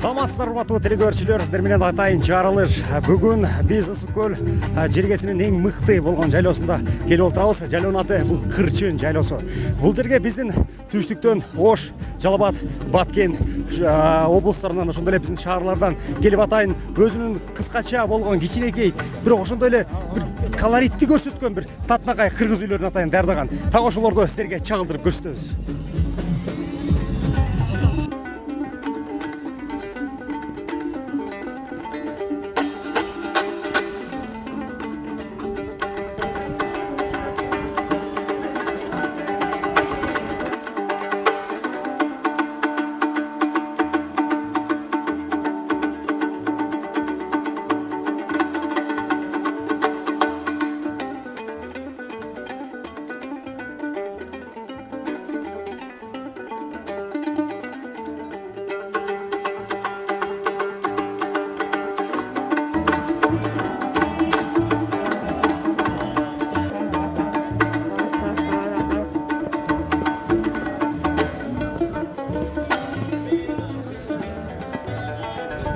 Саламатсыздар, урматтуу телекөрүүчүлөр, сиздер менен атайын жарылыш. Бүгүн биз Ысык көл жергесинин эң мыкты болгон жайлоосунда келип отурабыз. Жайлоонун аты бул Кырчын жайлоосу. Бул жерге биздин түштүктөн Ош, Жалал-Абад, Баткен облустарынан, ошондой эле биздин шаарлардан келип атайын өзүнүн кыскача болгон кичинекей, бирок ошондой эле бир колоритти көрсөткөн бир татынакай кыргыз үйлөрүн атайын даярдаган. Так ошолорду сиздерге чагылдырып көрсөтөбүз.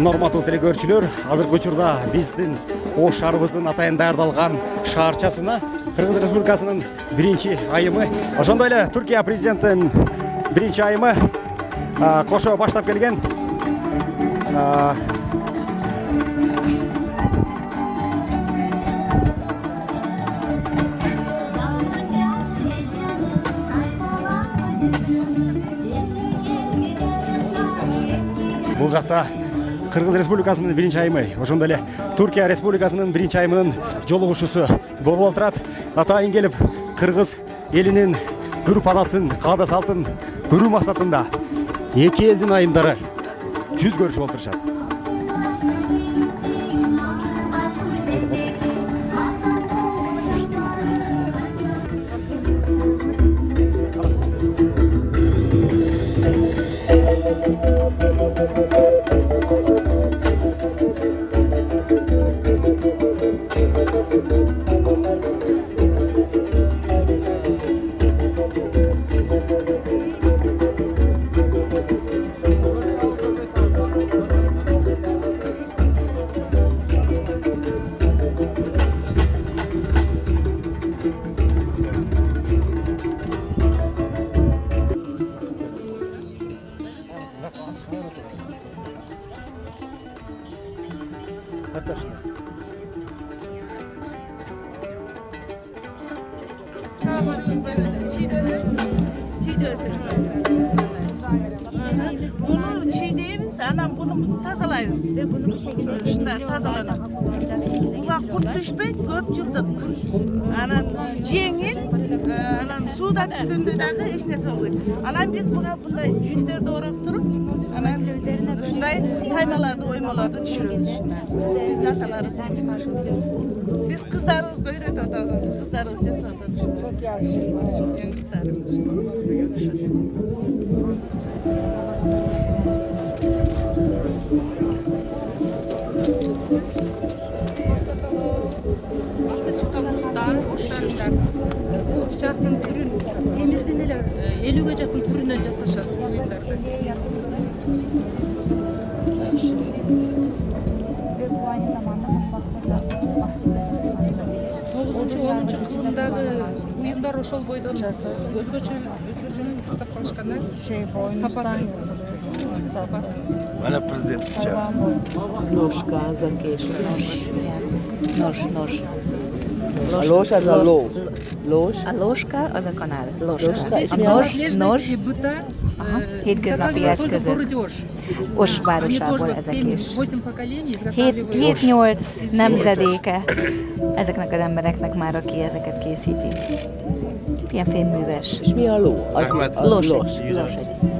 Урматтуу телекөрүүчүлөр, азыркы учурда биздин Ош шаарыбыздын атайын даярдалган шаарчасына Кыргыз Республикасынын биринчи айымы, ошондой эле Түркия президентинин биринчи айымы кошо баштап келген. Бул жакта Кыргыз Республикасынын биринчи айымы, ошондой эле Түркия Республикасынын биринчи айымынын жолугушуусу болуп отурат. Атайын келип, Кыргыз элинин үрп адатын, каада салтын көрүү максатында эки элдин айымдары жүз көрүшүп отурушат. Bunu çiğneyimiz, anam bunu tazalayız ve bunu bu şekilde şundan tazalanır. Buğa kurt düşmeydi, köp yıldık. Anam cengil, anam suda düştüğünde dahi hiç neresi oluyor. Anam biz buna bunday jüller doğrayıp durup, anam şunday saymalarda, oymalarda düşürüyoruz. Biz natalarız, biz kızlarımızı öğretiyoruz, kızlarımız yaşıyoruz. Çok yakışıyor. Bu bıçaktın türün demirden ele 50'ge yakın türünden жасашат oyunlarda. Ve bu aynı zamanda mutfakta da, bahçede de kullanılabilir. 9-10 kılımdagı uyumlar oşol boydan özgöçülüğünü saqlap kalışkanlar. Sapatı. Bana prezident bıçağı. Ложка, закеш, нож. Ложь az a ló. Ложь. A loska az a kanál. Loska. És A mi a nós, Bıta, hétköznapi eszközök. Os városából ezek is. 7-8 nemzedéke ezeknek az embereknek már, aki ezeket készíti. Ilyen fémműves. És mi a ló? Los.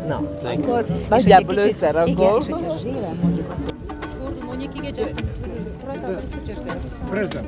Na, akkor nagyjából összerakom. Igen, és hogyha zsével mondjuk azt, Çorlu'nun 12'ge yakın türü tasarruf içerisinde. Prezident.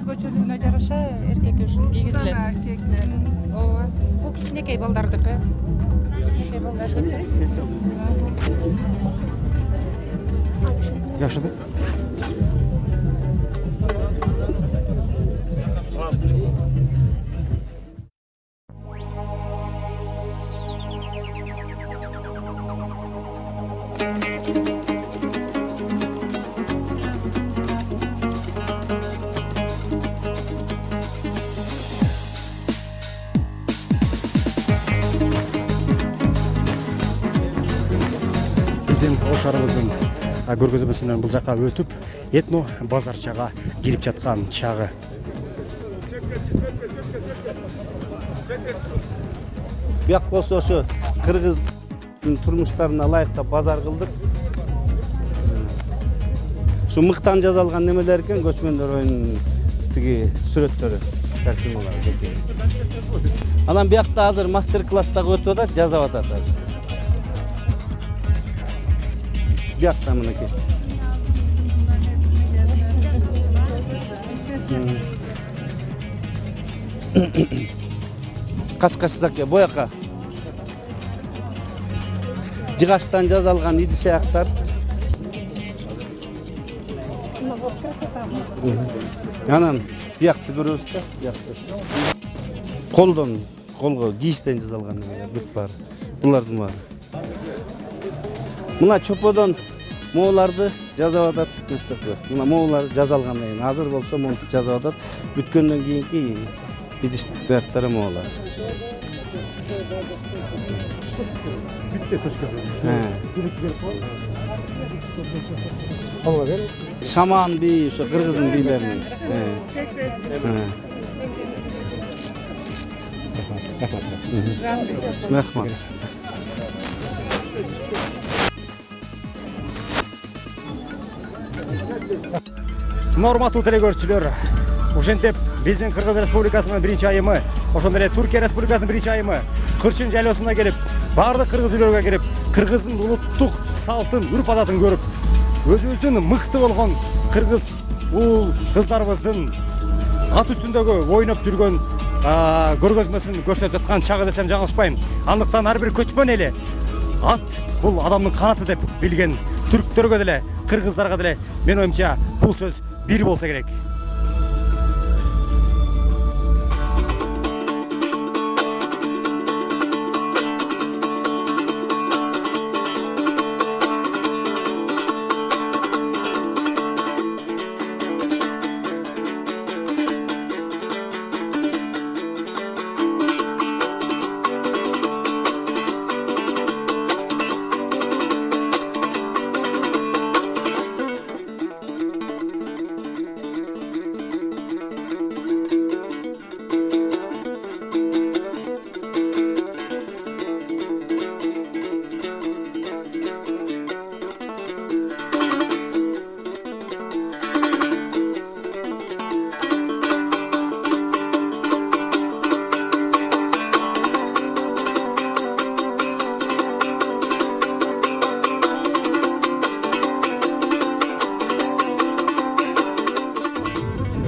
өзгөчөлүгүнө жараша эркекке ушуну кийгизилет. Ооба. Бул кичинекей балдардыкы. Кичинекей балдардыкы. Yaşadı. Bizim o şarımızın көргөзмөсүнөн бул жака өтүп, этно базарчага кирип жаткан чагы. Бияк болсо ошо кыргыздын турмуштарына ылайыктап базар кылдык. Ушу мыктан жазалган немелер экен, Кочмондор оюнунун тиги сүрөттөрү. Анан биякта азыр мастер-класс дагы өтүп атат, жазап атат. Биякта мынакей. Кашкашсак бояка. Жыгаштан жазалган идиш аяктар. Анан биякты көрөбүз да, биякты. Колго кийиштен жазалган немелер бүт бар. Булардын баары. Мына чоподон мооларды жазап атат, мастер-класс. Мына моолар жазалгандан кийин азыр болсо монтип жазап атат. Бүткөндөн кийинки идиш аяктары моолар. Шаман би, ошо кыргыздын бийлеринин. Рахмат. Урматтуу телекөрүүчүлөр, ошентип биздин Кыргыз Республикасынын биринчи айымы, ошондой эле Түркия Республикасынын биринчи айымы Кырчын жайлоосуна келип, баардык кыргыз үйлөргө кирип, кыргыздын улуттук салтын, үрп-адатын көрүп, өзүбүздүн мыкты болгон кыргыз уул кыздарыбыздын ат үстүндөгү ойноп жүргөн көргөзмөсүн көрсөтүп аткан чагы десем жаңылышпайм. Андыктан ар бир көчмөн эли ат бул адамдын канаты деп билген түрктөргө деле, кыргыздарга деле мен оюмча бул сөз бир болсо керек.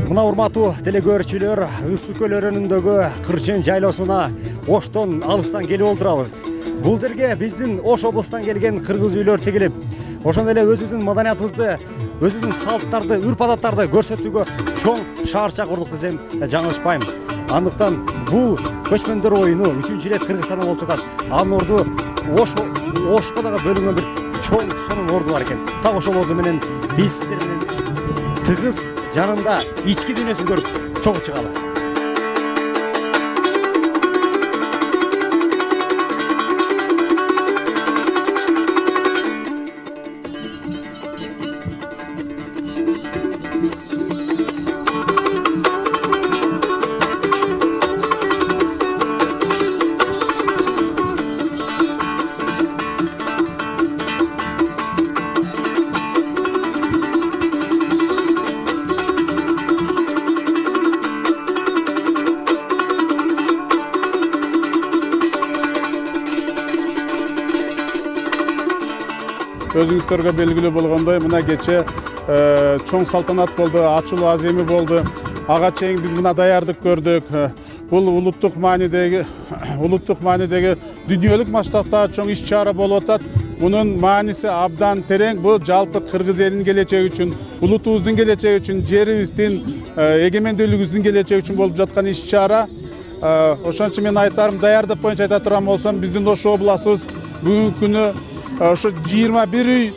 Мына урматтуу телекөрүүчүлөр, Ысык көл өрөөнүндөгү Кырчын жайлоосуна Оштон алыстан келип олтурабыз. Бул жерге биздин Ош облустан келген кыргыз үйлөр тигилип, ошондой эле өзүбүздүн маданиятыбызды, өзүбүздүн салттарды, үрп-адаттарды көрсөтүүгө чоң шаарча курдук десем жаңылышпайм. Андыктан бул Кочмондор оюну 3-чү ирет Кыргызстанда болуп жатат. Анын орду Ошко дагы бөлүнгөн бир чоң сонун орду бар экен. Так ошол орду менен биз сиздер менен тыгыз жанында ички дүйнөсүн көрүп чогуу чыгалы. Өзүңүздөргө белгилүү болгондой, мына кече чоң салтанат болду, ачуу аземи болду. ага чейин биз мына даярдык көрдүк. Бул улуттук маанидеги дүйнөлүк масштабтагы чоң иш-чара болуп атат. Bunun manisi abdan tereң. Bu жалпы Кыргыз элинин келечеги үчүн, улутубуздун келечеги үчүн, жерибиздин эгемендүүлүгүбүздүн келечеги үчүн болуп жаткан иш-чара. Ошон үчүн мен айтарым, даярдык боюнча айта турган болсом, биздин ошо областыбыз бүгүнкү күнү ошо 21 үй,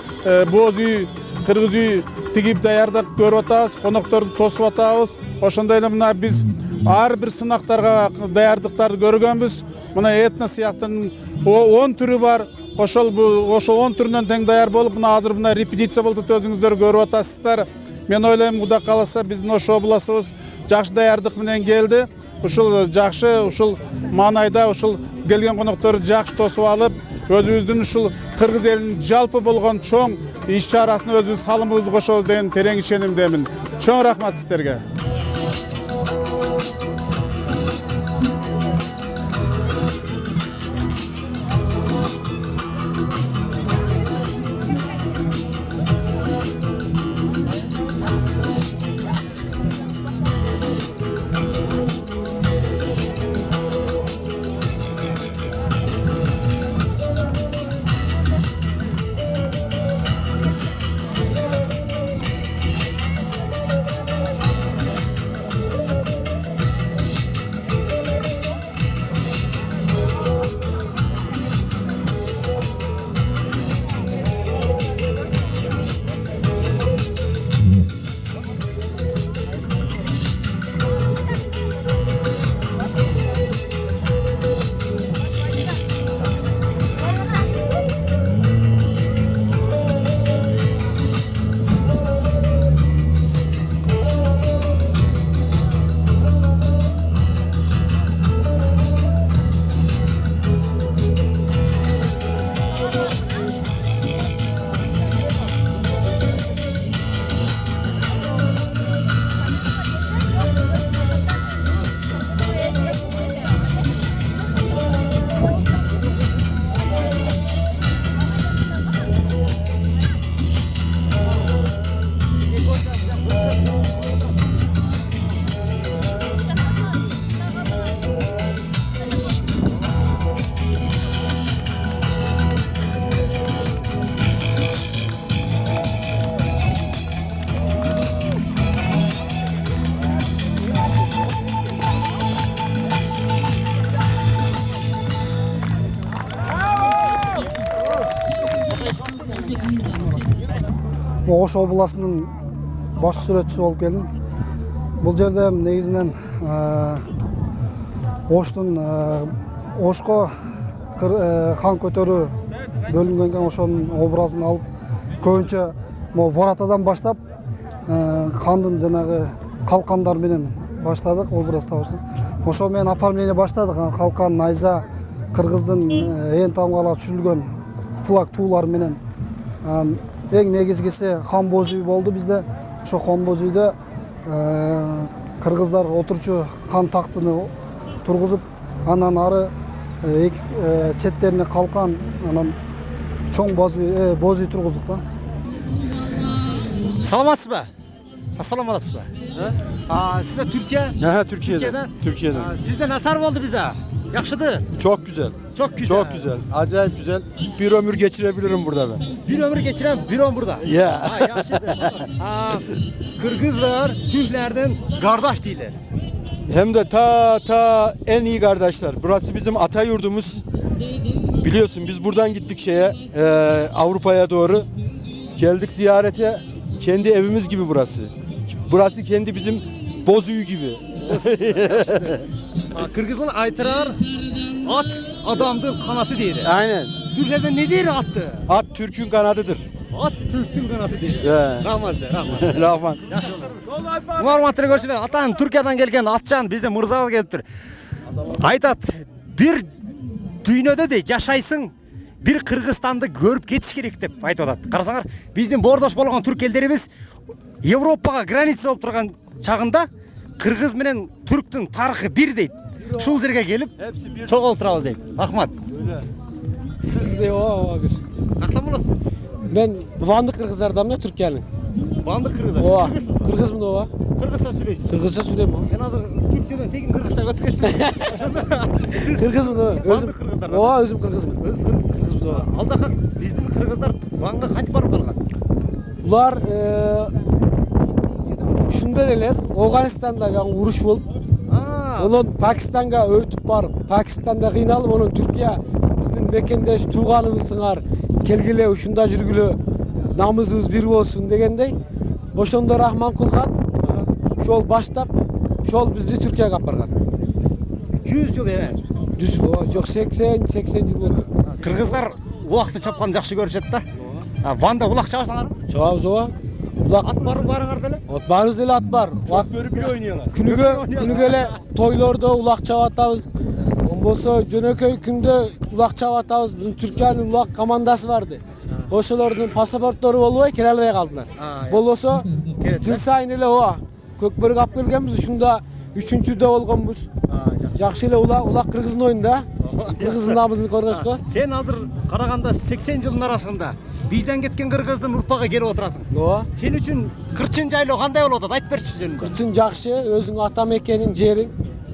боз үй, кыргыз үй тигип даярдык көрүп атабыз, конокторду тосуп атабыз. Ошондой эле мына биз ар бир сынактарга даярдыктарды көргөнбүз. Мына этно сыяктын 10 түрү бар. Ошо 10 түрүнөн тең даяр болуп, мына азыр мына репетиция болуп өзүңүздөр көрүп атасыздар. Мен ойлойм, Кудай кааласа биздин ошо областыбыз жакшы даярдык менен келди. Ушул жакшы, ушул маанайда ушул келген конокторду жакшы тосуп алып, өзүбүздүн ушул Кыргыз элинин жалпы болгон чоң иш-чарасына өзүбүз салымыбызды кошобуз деген терең ишенимдемин. Чоң рахмат сиздерге. Ош областынын башкы сүрөтчүсү болуп келдим. Бул жерде негизинен Ошко хан көтөрүү бөлүнгөн ошонун образын алып, көбүнчө воратадан баштап хандын жанагы калкандар менен баштадык образды. Ошо менен оформление баштадык. Калкан, найза, кыргыздын ээн тамгала түшүрүлгөн флаг туулар менен. Эң негизгиси хан боз үй болду бизде. Ошо хан боз үйдө кыргыздар отурчу хан тактыны тургузуп, анан ары четтерине калкан, анан чоң боз үй тургуздук да. Саламатсызбы? Ассаламу алейкум. Siz Türkiye? Ha, Türkiye'den. Türkiye'den. Sizden atar oldu bize. Yakışıdı. Çok güzel. Çok güzel. Çok güzel. Acayip güzel. Bir ömür geçirebilirim burada ben. Bir ömür geçirem, bir ömür burada. Ya. Yakışıdı. Kırgızlar, Türklerden kardeş değiller. Hem de ta en iyi kardeşler. Burası bizim ata yurdumuz. Biliyorsun biz buradan gittik Avrupa'ya doğru. Geldik ziyarete. Kendi evimiz gibi burası. Burası kendi bizim Bozuyu gibi. Kırgızlar aytırar, at adamdın kanatı değil. Aynen. Türklerden ne değil attı? At Türk'ün kanatıdır. At Türk'ün kanadı değil. Rahman size, Rahman. Rahman. Marmatını görsünler. Atan Türkiye'den gelgen atcan bizde mırzağa geliptir. Aytat bir dünyada de yaşaysın. Bir Kırgızstan'da görüp ketiş gerek dep айтып атат. Карасаңар, биздин боордош болгон түрк элдерибиз Европага граница болуп турган чагында Кыргыз менен Түрктүн тарыхы бир дейт. Ушул жерге келип, чогултурабыз дейт. Рахмат. Сиз де азыр. Кактан болосуз? Мен Ванды кыргыздардан да Түркиянын. Vandı kırgızlar. Ооба. Kırgızsın mı? Кыргызмын ооба. Kırgızça söyleysin. Кыргызча сүйлөйм ооба. Ben hazır Türkçeden sekin Kırgızça ötüp kettim. Siz Кыргызмын ооба. Vandı kırgızlar. Ооба, өзүм кыргызмын. Öz kırgız. Кыргызбыз ооба. Aldaqa bizdin kırgızlar Vanга kaçıp barıp kalgan. Булар ушундай эле Афганистанда уруш болуп, онон Пакистанга өтүп барып, Пакистанда кыйналып, онон Түркия биздин мекендеш тууганыбызсыңар, келгиле ушунда жүргүлө, намысыбыз бир болсун дегендей, ошондо Рахманкул хан ошол баштап, ошол бизди Түркияга алып барган. 100 жыл эме. 100 жыл, жок 80 жыл болду. Кыргыздар улакты чапканды жакшы көрүшөт да. Ванда улак чабасаңарбы? Чабабыз ооба. Улак Ат барып барыңар деле? От барыбыз деле ат бар. Ат бөрүп эле ойнойлар. Күнүгө эле тойлордо улак чабып атабыз. Болбосо жөнөкөй күндө улак чабып атабыз. Биздин Түркиянын улак командасы барды. Ошолордун паспорттору болбой келе албай калдылар. Болбосо жыл сайын эле ооба көкбөрүк алып келгенбиз. Ушунда 3-чүдө болгонбуз. Жакшы эле улак кыргыздын оюнда. Кыргыздын намысын коргошко. Сен азыр караганда 80 жылдын арасында бизден кеткен кыргыздын урпагы келип отурасың. Ооба. Сен үчүн Кырчын жайлоо кандай болуп атат? Айтып берчи жөнүндө. Кырчын жакшы, өзүң ата мекениң, жериң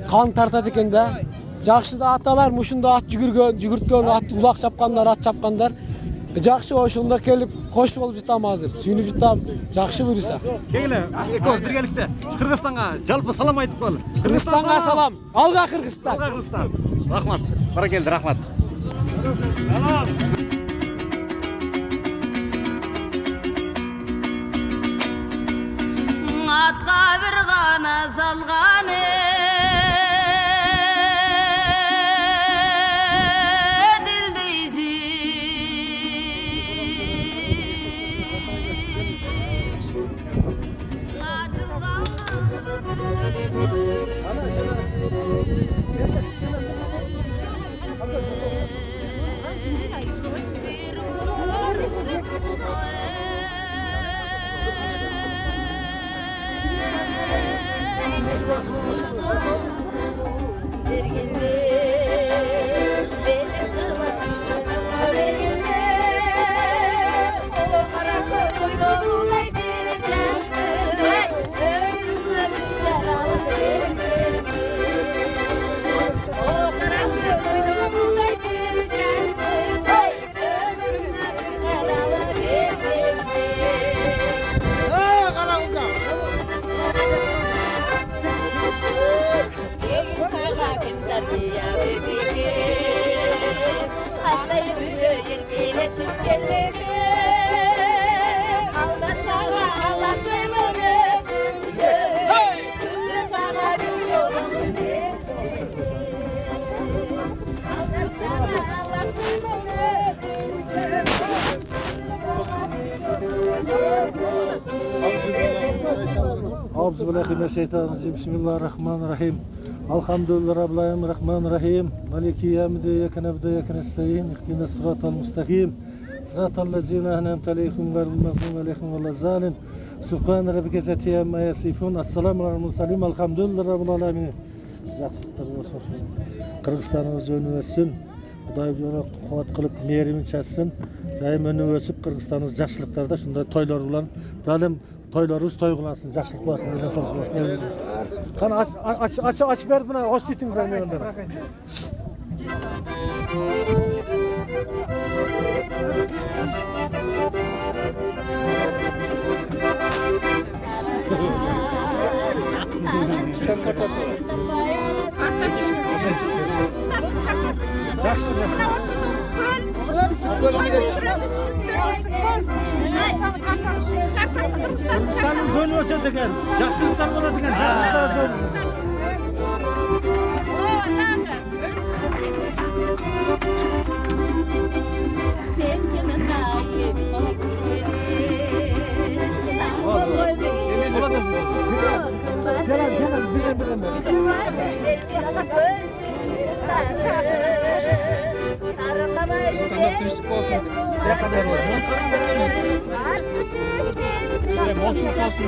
кан тартат экен да. Жакшы да аталар мушунда ат жүгүрткөн, ат улак чапкандар, ат чапкандар. Жакшы ошондо келип кош болуп жатам азыр. Сүйүнүп жатам. Жакшы буюрса. Келе, экөөбүз биргеликте Кыргызстанга жалпы салам айтып кал. Кыргызстанга салам. Алга Кыргызстан. Алга Кыргызстан. Рахмат. Бара келди, рахмат. Салам. Atqa bir gana salgan Bismillahirrahmanirrahim. Elhamdülillah Rabbil Alemin Rahmanirrahim. Maliki yevmiddin iyyake na'budu ve iyyake nestaîn. İhdinas sıratal mustakîm. Sıratal lezîne en'amte aleyhim gayril mağdûbi aleyhim velezzâlim. Subhane rabbike zati amma yasifun. Assalamu aleyhi ve sellem. Elhamdülillah Rabbil Alemin. Жақсылықтар болсын. Қырғызстанымыз өніп өссін. Құдай жора қуат қылып мейірімін шашсын. Жайым өніп өсіп Қырғызстанымыз жақсылықтарда шындай тойлар уланып, дәлім тойларыбыз той қыласын, жақсылық болсын деген қыласын. Қана ач беріп мына ос дейтіңіздер меңдер. Kırgızstan'ın zonu olsa degen, жақсылықтар болады деген, жақсылықтар зonu olsa degen. Sen canına Tırışlık olsun. Ne kadar olsun? Molçuluk olsun.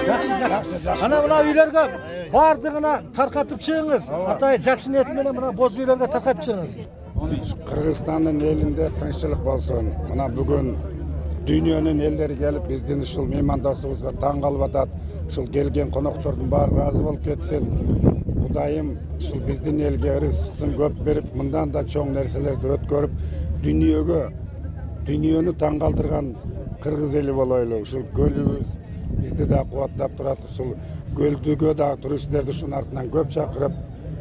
Жакшы. Ана мына үйлерге бардығына тарқатып шығыңыз. Атай жакшы ниет менен мына боз үйлерге тарқатып шығыңыз. Кыргызстандын элинде тынччылык болсун. Мына бүгүн дүйнөнүн элдери келип биздин ушул меймандоштугубузга таң калып атат. Ушул келген коноктордун баары ыраазы болуп кетсин. Кудайым ушул биздин элге рызыксын көп берип, мындан да чоң нерселерди өткөрүп, дүйнөнү таң калтырган кыргыз эли болойлу. Ушул көлүбүз бизди да кубаттап турат. Ушул көлдүгө дагы туристтерди ушунун артынан көп чакырып,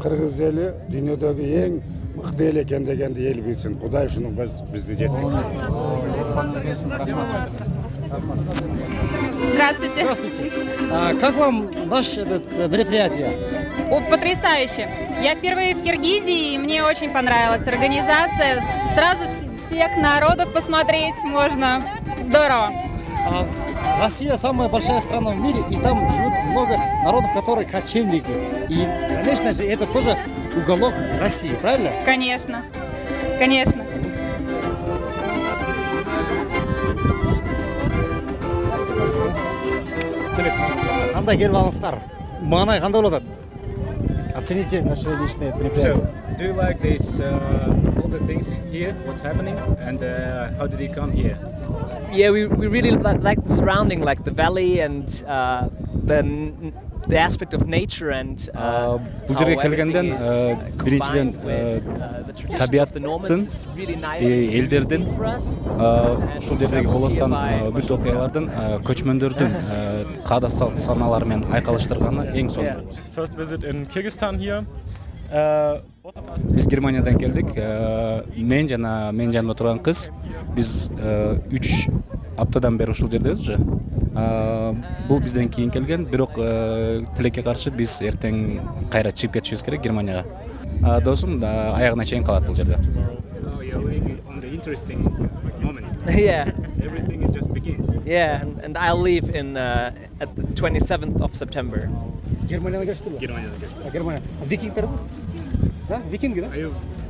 кыргыз эли дүйнөдөгү эң мыкты эл экен дегенди эл билсин. Кудай ушуну бизди жеткизсин. Здравствуйте. Здравствуйте. Как вам наше мероприятие? Потрясающе. Я впервые в Киргизии, и мне очень понравилась организация. Сразу всех народов посмотреть можно. Здорово. Россия самая большая страна в мире, и там живет много народов, которые кочевники. И, конечно же, это тоже уголок России, правильно? Конечно. Конечно. Қандай келіп алыңыздар? Мағынай қандай болады? Оцените наше личное мероприятие. Do you like this all the things here? What's happening? And how did you come here? Yeah, we really like the surrounding, like the valley and the aspect of nature and Бұл жерге келгенден біріншіден табиаттың елдердің ушул жердеги болуп аткан бүт окуялардын көчмөндөрдүн каада саналары айкалыштырганы эң сонун. First visit in Kyrgyzstan here. Биз Германиядан келдик. Мен жана менин жанымда турган кыз. Биз 3 аптадан бери ушул жердебиз уже. Бул бизден кийин келген, бирок тилекке каршы биз эртең кайра чыгып кетишибиз керек Германияга. Досум аягына чейин калат бул жерде. Yeah. Everything is just begins. Yeah, and I'll leave at the 27th of September. Германияга кетиптир. Германиядан келдик. Германия. Викингдер? Да, викинги, да?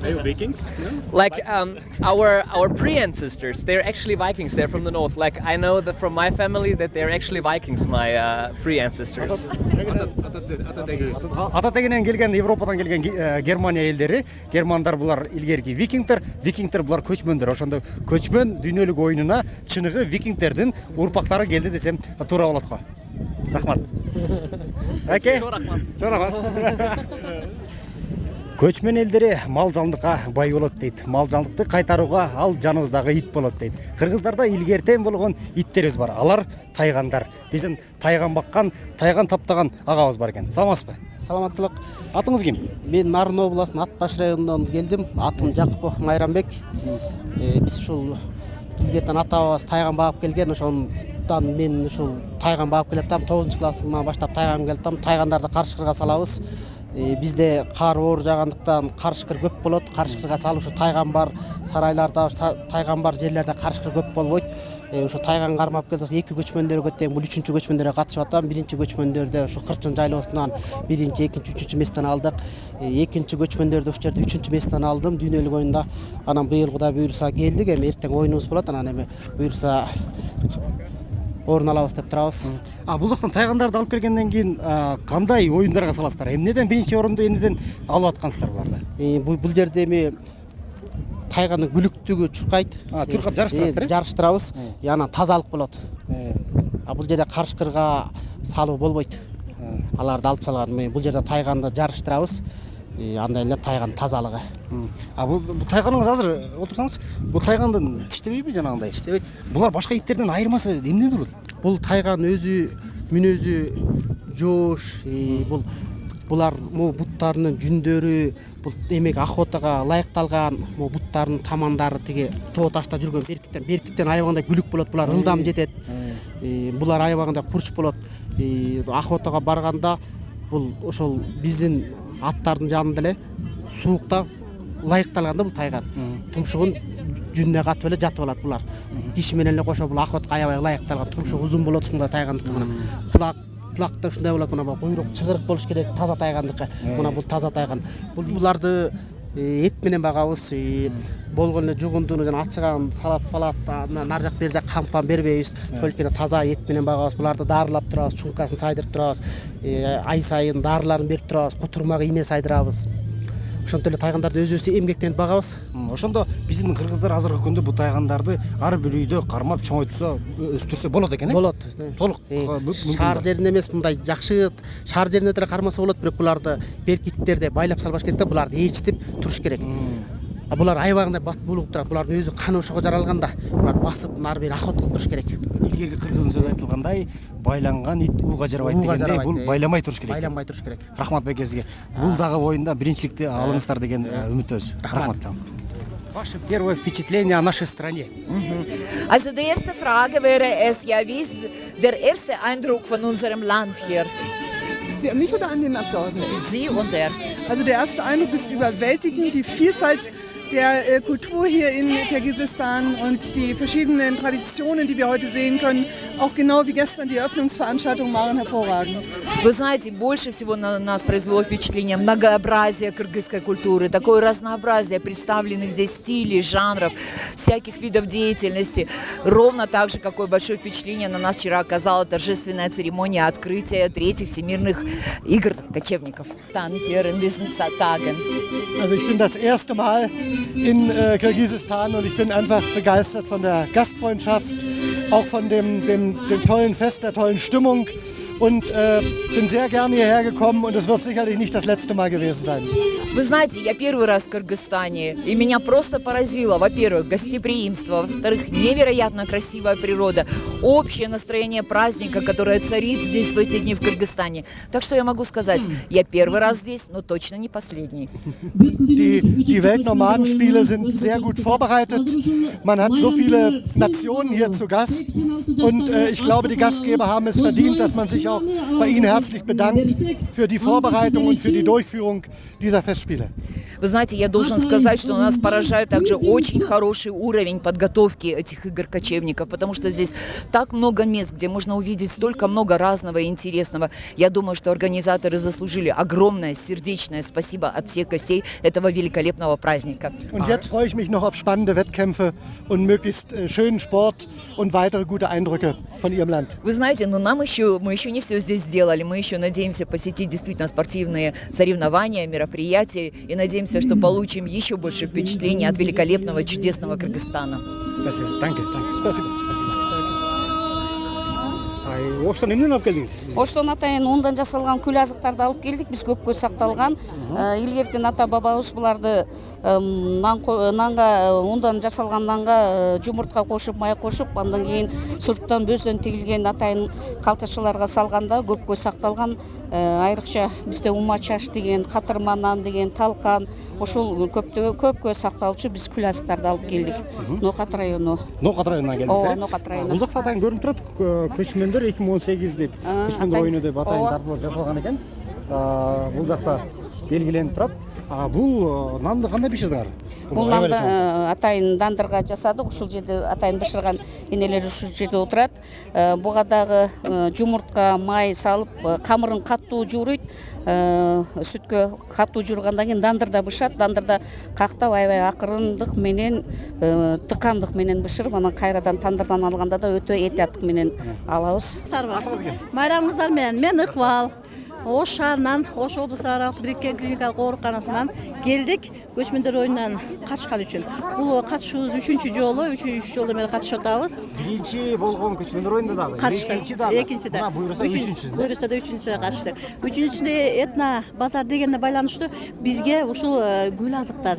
Are you Vikings? No? Like our pre-ancestors, they're actually Vikings. They're from the north. Like I know that from my family that they're actually Vikings. My pre-ancestors. Ата тегинен келген, Европадан келген Германия элдери, германдар булар илгерки викингдер, викингдер булар көчмөндөр. Ошондо көчмөн дүйнөлүк оюнуна чыныгы викингдердин урпактары келди десем туура болот го. Рахмат. Оке. Чоң рахмат. Көчмөн элдери мал жалдыкка бай болот дейт. Мал жалдыкты кайтарууга ал жаныбыздагы ит болот дейт. Кыргыздарда илгертен болгон иттерибиз бар. Алар тайгандар. Биздин тайган баккан, тайган таптаган агабыз бар экен. Саламатсызбы? Саламаттылык. Атыңыз ким? Мен Нарын областынын Атбаш районунан келдим. Атым Жакупов Майрамбек. Биз ушул илгертен ата-бабабыз тайган багып келген, ошондон мен ушул тайган багып келатам. 9-классымдан баштап тайган келатам. Тайгандарды каршыкырга салабыз. Бизде кар оор жагандыктан каршыкыр көп болот. Каршыкырга салып ушу тайган бар сарайларда, тайган бар жерлерде каршыкыр көп болбойт. Ушу тайган кармап келсек, 2 көчмөндөргө тең бул 3-чү көчмөндөргө катышып атам. 1-чи көчмөндөрдө ушу Кырчын жайлоосунан 1-чи, 2-чи, 3-чү месттен алдык. 2-чи көчмөндөрдө ушул жерде 3-чү месттен алдым дүйнөлүк оюнда. Анан быйыл Кудай буйруса келдик. Эми эртең оюнубуз болот. Анан эми буйруса орун алабыз деп турабыз. Бул жактан тайгандарды алып келгенден кийин кандай оюндарга саласыздар? Эмнеден биринчи орунду эмнеден алып аткансыздар буларды? Бул жерде эми тайганын күлүктүгү чуркайт. Чуркап жарыштырасыздар? Жарыштырабыз. Анан тазалык болот. Бул жерде каршыкырга салуу болбойт. Аларды алып салган. Бул жерде тайганды жарыштырабыз. Андай эле тайган тазалыгы. Бул тайганыңыз азыр отурсаңыз, бул тайгандын тиштебейби жанагындай? Тиштебейт. Булар башка иттерден айырмасы эмнеде болот? Бул тайган өзү мүнөзү жоош, булар буттарынын жүндөрү, бул эмек охотага ылайыкталган, буттарынын тамандары тиги тоо ташта жүргөн беркиттен аябагандай күлүк болот, булар ылдам жетет. Булар аябагандай курч болот. Охотага барганда бул ошол биздин аттардын жанында эле суукта ылайыкталганда бул тайган тумшугун жүнүнө катып эле жатып алат булар. Киши менен эле кошо бул охотко аябай ылайыкталган. Тумшугу узун болот ушундай тайгандыкы. Кулакта ушундай болот. Мына буйрук чыгырык болуш керек таза тайгандыкы. Мына бул таза тайган. Буларды эт менен багабыз. Болгон эле жугундуну жана ачыган салат палат нар жак бер жак кампан бербейбиз. Только таза эт менен багабыз. Буларды дарылап турабыз, чумкасын сайдырып турабыз. Ай сайын дарыларын берип турабыз, кутурмага ийне сайдырабыз. Ошонтип эле тайгандарды өзүбүз эмгектенип багабыз. Ошондо биздин кыргыздар азыркы күндө бу тайгандарды ар бир үйдө кармап чоңойтса, өстүрсө болот экен, Болот. Толук. Шаар жеринде эмес, мындай жакшы шаар жеринде деле кармаса болот, бирок буларды беркиттерде байлап салбаш керек да, буларды ээчитип туруш керек. Булар айбагында бат булуп турат, булардын өзү каны ошого жаралганда, булар басып нары бери охота кылып туруш керек. Илгерки кыргыздын сөзү айтылгандай, байланган ит ууга жарабайт дегендей, бул байламай туруш керек. Байламай туруш керек. Рахмат бекесиге. Бул дагы оюнда биринчиликти алыңыздар деген үмүттөбүз. Рахмат. Ваше первое впечатление о нашей стране? Also die erste Frage wäre es ja, wie ist der erste Eindruck von unserem Land hier? Sie an mich oder an den Abgeordneten? Sie und er. Also der erste Eindruck ist überwältigend, die Vielfalt der Kultur hier in Kirgisistan und die verschiedenen Traditionen, die wir heute sehen können, auch genau wie gestern die Eröffnungsveranstaltung, waren hervorragend. Вы знаете, больше всего на нас произвело впечатление многообразие кыргызской культуры, такое разнообразие представленных здесь стилей, жанров, всяких видов деятельности. Ровно так же, какое большое впечатление на нас вчера оказала торжественная церемония открытия третьих всемирных игр кочевников. Also ich bin das erste Mal in Kirgisistan und ich bin einfach begeistert von der Gastfreundschaft, auch von dem tollen Fest, der tollen Stimmung und bin sehr gerne hierher gekommen und es wird sicherlich nicht das letzte Mal gewesen sein. Вы знаете, я первый раз в Кыргызстане, и меня просто поразило, во-первых, гостеприимство, во-вторых, невероятно красивая природа, общее настроение праздника, которое царит здесь в эти дни в Кыргызстане. Так что я могу сказать, я первый раз здесь, но точно не последний. Die Weltnomadenspiele sind sehr gut vorbereitet. Man hat so viele Nationen hier zu Gast und ich glaube, die Gastgeber haben es verdient, dass man sich auch bei Ihnen herzlich bedankt für die Vorbereitung und für die Durchführung dieser Festspiele. Вы знаете, я должен сказать, что нас поражает также очень хороший уровень подготовки этих игр кочевников, потому что здесь так много мест, где можно увидеть столько много разного и интересного. Я думаю, что организаторы заслужили огромное сердечное спасибо от всех гостей этого великолепного праздника. Und jetzt freue ich mich noch auf spannende Wettkämpfe und möglichst schönen Sport und weitere gute Eindrücke von Ihrem Land. Вы знаете, но мы еще не все здесь сделали. Мы еще надеемся посетить действительно спортивные соревнования, мероприятия и надеемся, что получим еще больше впечатлений от великолепного, чудесного Кыргызстана. Спасибо. Danke. Спасибо. Оштон эмнени алып келдиңиз? Оштон атайын ундан жасалган күл азыктарды алып келдик. Биз көпкө сакталган. Илгертен ата бабабыз буларды нанга ундан жасалган нанга жумуртка кошуп, май кошуп, андан кийин сурттан бөздөн тигилген атайын калтачыларга салганда көпкө сакталган. Айрыкча бизде ума чаш деген, катырма нан деген, талкан, ошол көпкө сакталчу биз күл азыктарды алып келдик. Нокат району. Нокат районунан келдиңиз. Нокат району. Бул жакта атайын көрүнүп турат, Кочмондор 2018 деп, Кочмондор оюну деп атайын тартылып жасалган экен. Бул жакта белгиленип турат. Бул нанды кандай биширдиңер? Бул нанды атайын дандырга жасадык. Ушул жерде атайын бышырган энелер ушул жерде отурат. Буга дагы жумуртка, май салып, камырын каттуу жууруйт. Сүткө каттуу жуургандан кийин дандырда бышат. Дандырда кактап аябай акырындык менен, тыкандык менен бышырып, анан кайрадан тандырдан алганда да өтө этияттык менен алабыз. Майрамыңыздар менен, мен Ыкбал. Ош шаарынан, Ош облустаралык бириккен клиникалык ооруканасынан келдик Кочмондор оюнунан катышкан үчүн. Бул катышуубуз 3-чү жолу, 3 жолдон бери катышып атабыз. Биринчи болгон Кочмондор оюнунда дагы, экинчи дагы. Экинчи да. Буйруса 3-чүсү. Буйруса да 3-чүсүнө катыштык. 3-чүсүндө этно базар дегенде байланыштуу бизге ушул гүл азыктар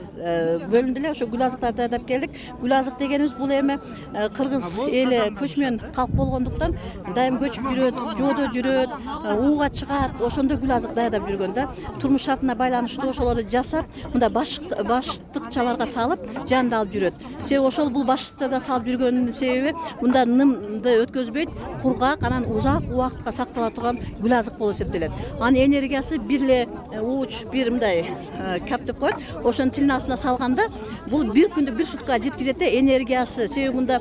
бөлүндү эле, ошо гүл азыктарды даап келдик. Гүл азык дегенибиз бул эми кыргыз эли көчмөн калк болгондуктан дайым көчүп жүрөт, жоодо жүрөт, ууга чыгат. Ошондо гүл азык даядап жүргөн да. Турмуш шартына байланыштуу ошолорду жасап, мында баштыкчаларга салып, жанында алып жүрөт. Себеби ошол бул баштыкчада салып жүргөнүнүн себеби мында нымды өткөзбөйт, кургак, анан узак убакытка сактала турган гүл азык болуп эсептелет. Анын энергиясы бир эле ууч, бир мындай кап деп коет. Ошонун тилинин астына салганда, бул бир күндө бир суткага жеткизет да энергиясы. Себеби мында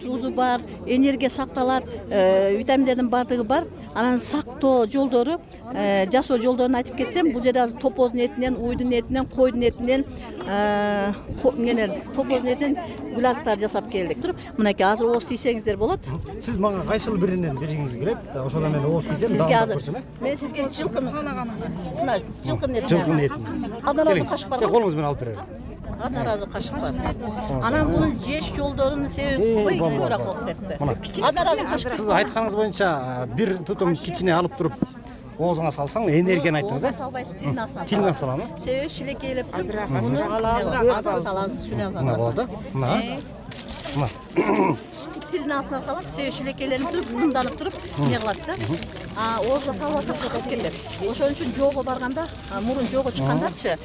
тузу бар, энергия сакталат, витаминдердин бардыгы бар. Анан сактоо жолдору, жасоо жолдорун айтып кетсем, бул жерде азыр топоздун этинен, уйдун этинен, койдун этинен, топоздун этинен гүл азыктар жасап келдик. Туруп, мынакей азыр ооз тийсеңиздер болот. Сиз мага кайсыл биринен бергиңиз келет? Ошондо мен ооз тийсем, Сизге азыр мен сизге жылкыны мына жылкынын этин. Жылкынын этин. Абдан азыр кашык бар. Колуңуз менен алып берем. Абдан азыр кашык бар. Анан мунун жеш жолдорунун себеби ой көбүрөөк болуп кетти. Абдан азыр кашык. Сиз айтканыңыз боюнча бир тутум кичине алып туруп оозуңа салсаң энергияны айттыңыз, салбайсыз, тилине астына. Тилине салам. Себеби шилекейлеп азыраак саласыз, сүнө албай Мына болду. Мына. Тилине астына салат, себеби шилекейленип туруп, мынданып туруп, не кылат да. Оозго салбасак котуп кетет. Ошон үчүн жоого барганда, мурун жоого чыккандарчы,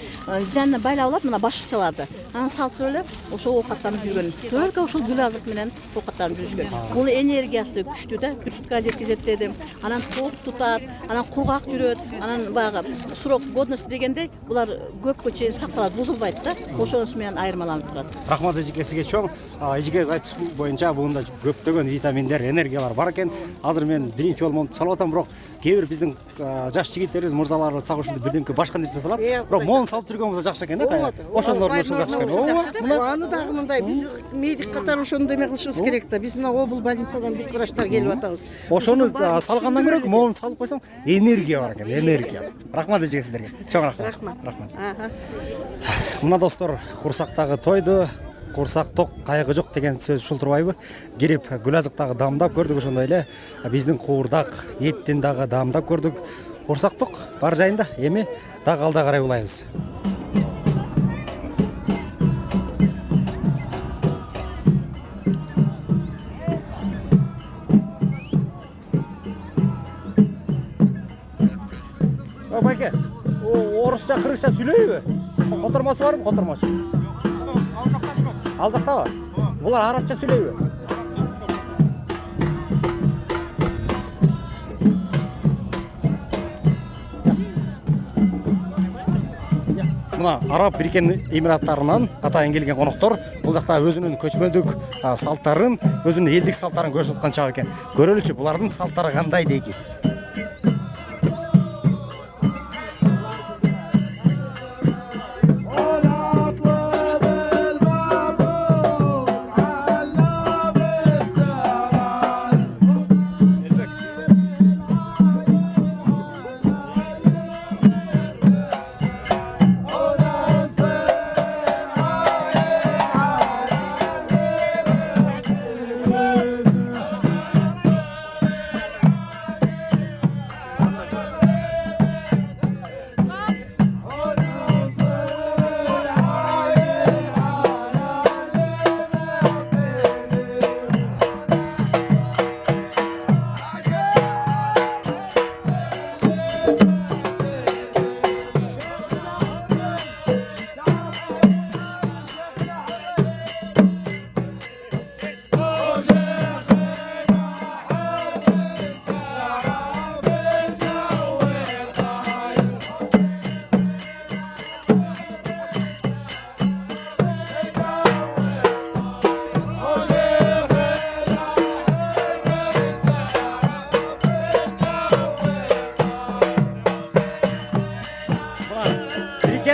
жанына байлап алат мына башыкчаларды. Анан салып туруп эле ошо оокаттанып жүргөн. Только ушул гүл азык менен оокаттанып жүрүшкөн. Бул энергиясы күчтүү да, бюджетка жеткизет дедим. Анан тоок тутат, анан кургак жүрөт, анан баягы срок годности дегендей, булар көпкө чейин сакталат, бузулбайт да. Ошонусу менен айырмаланып турат. Рахмат эжеке, сизге чоң. Эжекеңиз айтыш боюнча буунда көптөгөн витаминдер, энергиялар бар экен. Азыр мен биринчи жолу монтуп салып атам, бирок кээ бир биздин жаш жигиттерибиз, мырзаларыбыз так ушундай бирдемке башка нерсе салат. Бирок мону салып жүргөнүбүз жакшы экен да. Ошондор ушул жакшы экен. Аны дагы мындай биз медик катары ошондой эме кылышыбыз керек да. Биз мына обул больницадан бүт врачтар келип атабыз. Ошону салгандан көрө мону салып койсоң энергия бар экен, энергия. Рахмат эжеке сиздерге. Чоң рахмат. Рахмат. Мына достор, курсактагы тойду курсак ток, кайгы жок деген сөз ушул турбайбы? Кирип гүл азыктагы даамдап көрдүк, ошондой эле биздин куурдак эттин дагы даамдап көрдүк. Курсак ток бар жайында эми дагы алда карай улайбыз. Байке, орусча, кыргызча сүйлөйбү? Котормосу барбы, котормосу? Ал жактабы? Булар арабча сүйлөйбү? Мына Араб Бириккен Эмираттарынан атайын келген коноктор бул жакта өзүнүн көчмөндүк салттарын, өзүнүн элдик салттарын көрсөтүп аткан чак экен. Көрөлүчү, булардын салттары кандай дейки?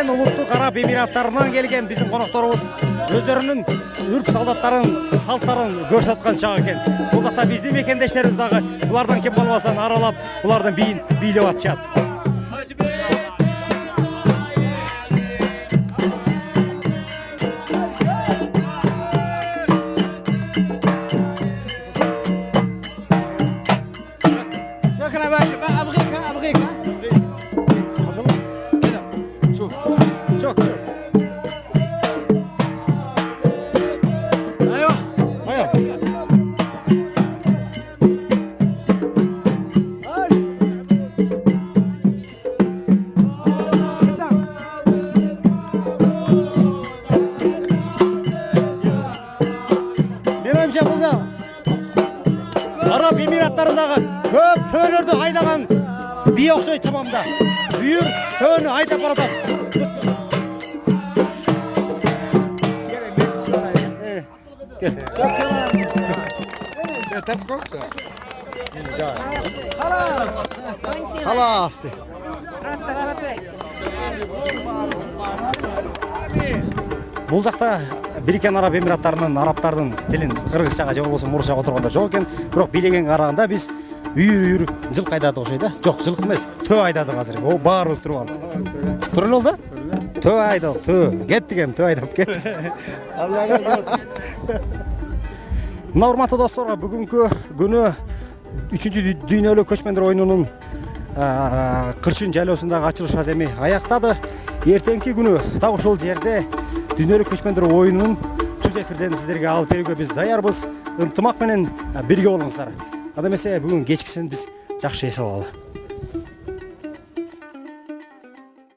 Улуттук Араб Эмираттарынан келген биздин конокторубуз өздөрүнүн үрп салдаттарын, салттарын көрсөтүп аткан чак экен. Бул жакта биздин мекендештерибиз дагы булардан кем калбастан аралап, булардын бийин бийлеп атышат. Араб Эмираттарындагы көп төөлөрдү айдаган бий окшойт чамамда. Бүйүр төөнү айдап баратам. Халас де. Бул жакта Бириккен Араб Эмираттарынын арабтардын тилин кыргызчага же болбосо орусчага отурганда жок экен. Бирок бийлеген караганда биз үйүр жылкы айдадык окшойт да. Жок, жылкы эмес, төө айдадык азыр. О, баарыбыз туруп алып. Туруп эле да? Төө айдадык, төө. Кеттик эми, төө айдап кеттик. Алла разы болсун. Мына урматтуу достор, бүгүнкү күнү 3-чү дүйнөлүк көчмөндөр оюнунун Кырчын жайлоосундагы ачылыш аземи аяктады. Эртеңки күнү так ошол жерде дүйнөлүк көчмөндөр оюнунун түз эфирден сиздерге алып берүүгө биз даярбыз. Ынтымак менен бирге болуңуздар. Анда эмесе бүгүн кечкисин биз жакшы эс алалы.